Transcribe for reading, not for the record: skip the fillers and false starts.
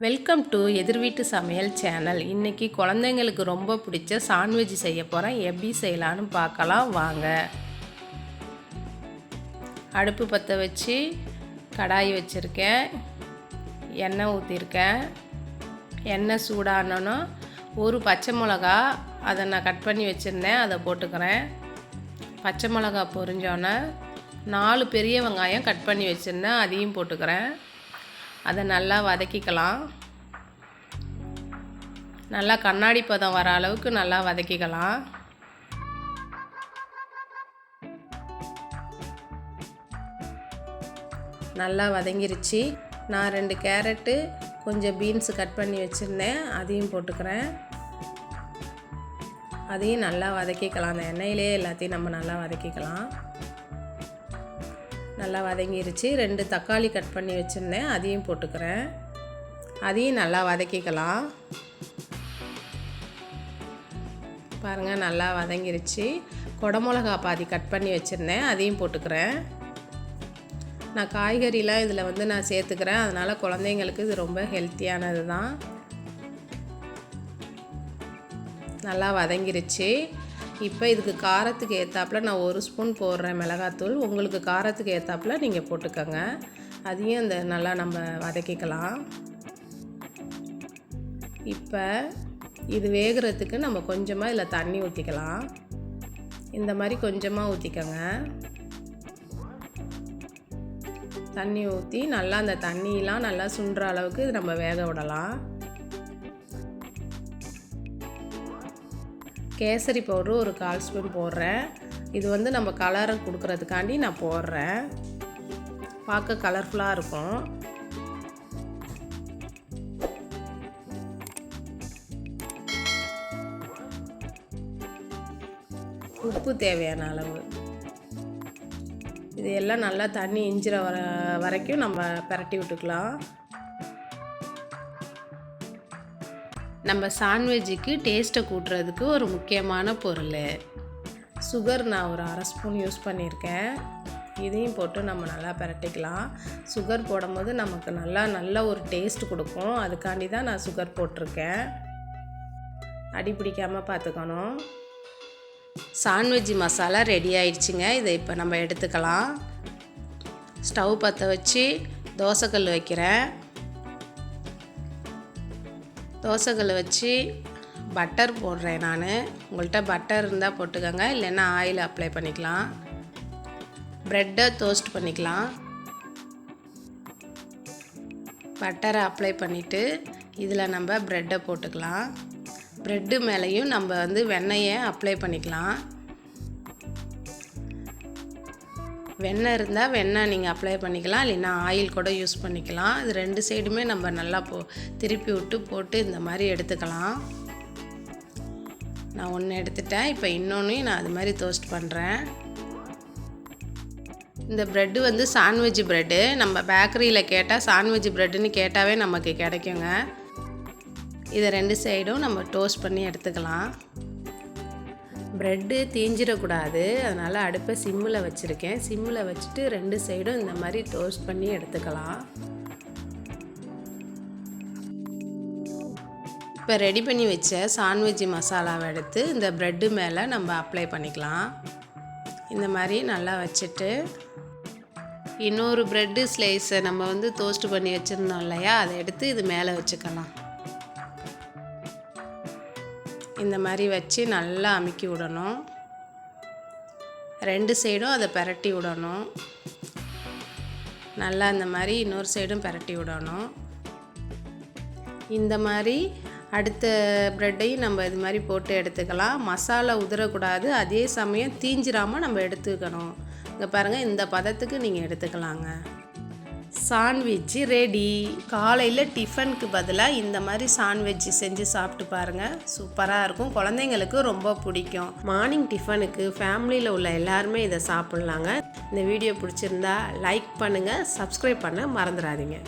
Welcome to எதிர்வீட்டு சமையல் channel. இன்றைக்கி குழந்தைங்களுக்கு ரொம்ப பிடிச்ச சாண்ட்விச் செய்ய போகிறேன். எப்படி செய்யலான்னு பார்க்கலாம் வாங்க. அடுப்பு பற்ற வச்சு கடாய் வச்சுருக்கேன். எண்ணெய் ஊற்றிருக்கேன். எண்ணெய் சூடானோன்னா ஒரு பச்சை மிளகா அதை நான் கட் பண்ணி வச்சுருந்தேன், அதை போட்டுக்கிறேன். பச்சை மிளகா பொரிஞ்சோன்னே 4 பெரிய வெங்காயம் கட் பண்ணி வச்சுருந்தேன், அதையும் போட்டுக்கிறேன். அதை நல்லா வதக்கிக்கலாம். நல்லா கண்ணாடி பதம் வர அளவுக்கு நல்லா வதக்கிக்கலாம். நல்லா வதங்கிருச்சு. நான் 2 கேரட்டு கொஞ்சம் பீன்ஸு கட் பண்ணி வச்சுருந்தேன், அதையும் போட்டுக்கிறேன். அதையும் நல்லா வதக்கிக்கலாம். அந்த எண்ணெயிலே எல்லாத்தையும் நம்ம நல்லா வதக்கிக்கலாம். நல்லா வதங்கிருச்சு. 2 தக்காளி கட் பண்ணி வச்சுருந்தேன், அதையும் போட்டுக்கிறேன். அதையும் நல்லா வதக்கிக்கலாம். பாருங்கள், நல்லா வதங்கிருச்சு. குடமிளகா பாதி கட் பண்ணி வச்சுருந்தேன், அதையும் போட்டுக்கிறேன். நான் காய்கறிலாம் இதில் நான் சேர்த்துக்கிறேன். அதனால் குழந்தைங்களுக்கு இது ரொம்ப ஹெல்த்தியானது தான். நல்லா வதங்கிருச்சு. இப்போ இதுக்கு காரத்துக்கு ஏற்றாப்புல நான் 1 ஸ்பூன் போடுறேன் மிளகாத்தூள். உங்களுக்கு காரத்துக்கு ஏற்றாப்புல நீங்கள் போட்டுக்கோங்க. அதையும் இந்த நல்லா நம்ம வதக்கிக்கலாம். இப்போ இது வேகிறதுக்கு நம்ம கொஞ்சமாக இதில் தண்ணி ஊற்றிக்கலாம். இந்த மாதிரி கொஞ்சமாக ஊற்றிக்கோங்க. தண்ணி ஊற்றி நல்லா அந்த தண்ணியெலாம் நல்லா சுண்டுற அளவுக்கு நம்ம வேக விடலாம். கேசரி பவுட்ரு ஒரு 1/4 ஸ்பூன் போடுறேன். இது நம்ம கலரை கொடுக்குறதுக்காண்டி நான் போடுறேன். பார்க்க கலர்ஃபுல்லாக இருக்கும். உப்பு தேவையான அளவு. இது எல்லாம் நல்லா தண்ணி இஞ்சிற வரைக்கும் நம்ம பிரட்டி விட்டுக்கலாம். நம்ம சாண்ட்விட்சுக்கு டேஸ்ட்டை கூட்டுறதுக்கு ஒரு முக்கியமான பொருள் சுகர். நான் ஒரு 1/2 ஸ்பூன் யூஸ் பண்ணியிருக்கேன். இதையும் போட்டு நம்ம நல்லா பிரட்டிக்கலாம். சுகர் போடும்போது நமக்கு நல்ல ஒரு டேஸ்ட் கொடுக்கும். அதுக்காண்டி தான் நான் சுகர் போட்டிருக்கேன். அடி பிடிக்காமல் பார்த்துக்கணும். சாண்ட்விட்ச் மசாலா ரெடி ஆயிடுச்சுங்க. இதை இப்போ நம்ம எடுத்துக்கலாம். ஸ்டவ் பற்ற வச்சு தோசைக்கல் வைக்கிறேன். தோசைக்கல் வச்சு பட்டர் போடுறேன் நான். உங்கள்கிட்ட பட்டர் இருந்தால் போட்டுக்கோங்க, இல்லைன்னா ஆயில் அப்ளை பண்ணிக்கலாம். ப்ரெட்டை டோஸ்ட் பண்ணிக்கலாம். பட்டரை அப்ளை பண்ணிவிட்டு இதில் நம்ம ப்ரெட்டை போட்டுக்கலாம். ப்ரெட்டு மேலேயும் நம்ம வெண்ணெயை அப்ளை பண்ணிக்கலாம். வெண்ணெய் இருந்தால் வெண்ணெய் நீங்கள் அப்ளை பண்ணிக்கலாம், இல்லைன்னா ஆயில் கூட யூஸ் பண்ணிக்கலாம். இது 2 சைடுமே நம்ம நல்லா திருப்பி விட்டு போட்டு இந்த மாதிரி எடுத்துக்கலாம். நான் ஒன்று எடுத்துட்டேன். இப்போ இன்னொன்றையும் நான் அது மாதிரி டோஸ்ட் பண்ணுறேன். இந்த ப்ரெட்டு சாண்ட்விட்ச் ப்ரெட்டு. நம்ம பேக்கரியில் கேட்டால் சாண்ட்விட்ச் ப்ரெட்டுன்னு கேட்டாவே நமக்கு கிடைக்குங்க. இதை 2 சைடும் நம்ம டோஸ்ட் பண்ணி எடுத்துக்கலாம். ப்ரெட்டு தீஞ்சிடக்கூடாது, அதனால் அடுப்பை சிம்மில் வச்சுருக்கேன். சிம்மில் வச்சுட்டு 2 சைடும் இந்த மாதிரி டோஸ்ட் பண்ணி எடுத்துக்கலாம். இப்போ ரெடி பண்ணி வச்ச சாண்ட்விட்ச் மசாலாவை எடுத்து இந்த ப்ரெட்டு மேலே நம்ம அப்ளை பண்ணிக்கலாம். இந்த மாதிரி நல்லா வச்சுட்டு இன்னொரு ப்ரெட்டு ஸ்லைஸை நம்ம டோஸ்ட் பண்ணி வச்சுருந்தோம் இல்லையா, அதை எடுத்து இது மேலே வச்சுக்கலாம். இந்த மாதிரி வச்சு நல்லா அமுக்கி விடணும். 2 சைடும் அதை பிரட்டி விடணும். நல்லா இந்த மாதிரி இன்னொரு சைடும் பிரட்டி விடணும். இந்த மாதிரி அடுத்த ப்ரெட்டையும் நம்ம இது மாதிரி போட்டு எடுத்துக்கலாம். மசாலா உதிரக்கூடாது, அதே சமயம் தீஞ்சிராமல் நம்ம எடுத்துக்கணும். இங்கே பாருங்கள், இந்த பதத்துக்கு நீங்கள் எடுத்துக்கலாங்க. Sandwich ready. காலையில் டிஃபனுக்கு பதிலாக இந்த மாதிரி சாண்ட்விட்ச் செஞ்சு சாப்பிட்டு பாருங்கள். சூப்பராக இருக்கும். குழந்தைங்களுக்கு ரொம்ப பிடிக்கும். மார்னிங் டிஃபனுக்கு ஃபேமிலியில் உள்ள எல்லாருமே இதை சாப்பிட்லாங்க. இந்த வீடியோ பிடிச்சிருந்தா லைக் பண்ணுங்கள், சப்ஸ்கிரைப் பண்ண மறந்துடாதீங்க.